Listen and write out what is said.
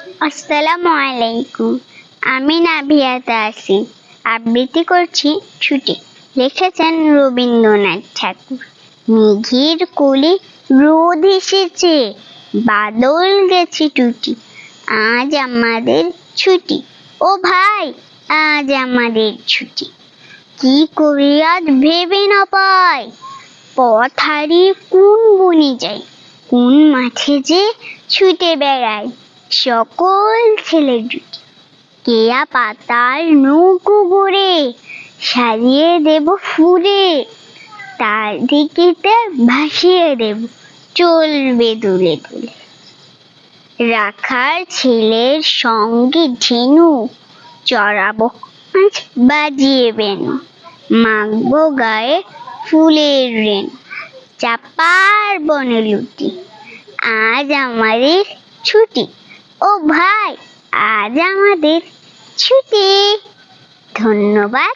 আসসালামু আলাইকুম। আমি নাভিয়া তাসিন আবৃত্তি করছি ছুটি। লিখেছেন রবীন্দ্রনাথ ঠাকুর। মেঘের কোলে রোদ এসেছে, বাদল গেছে টুটি। আজ আমাদের ছুটি, ও ভাই আজ আমাদের ছুটি। কি করি আজ ভেবে না পাই, পথ হারিয়ে কোন বনে যাই, কোন মাঠে যে ছুটে বেড়াই। সকল ছেলে জুটি কেয়া পাতার নৌকো গড়ে সারিয়ে দেব ফুলে, তার দিকেতে ভাসিয়ে দেব চলবে দুলে দুলে। রাখার ছেলের সঙ্গে ঝিনু চড়াবো আজ বাজিয়ে বেনু, মাখবো গায়ে ফুলের রেণু, চাপার বনে লুটি। আজ আমাদের ছুটি, ও ভাই আজ আমাদের ছুটি। ধন্যবাদ।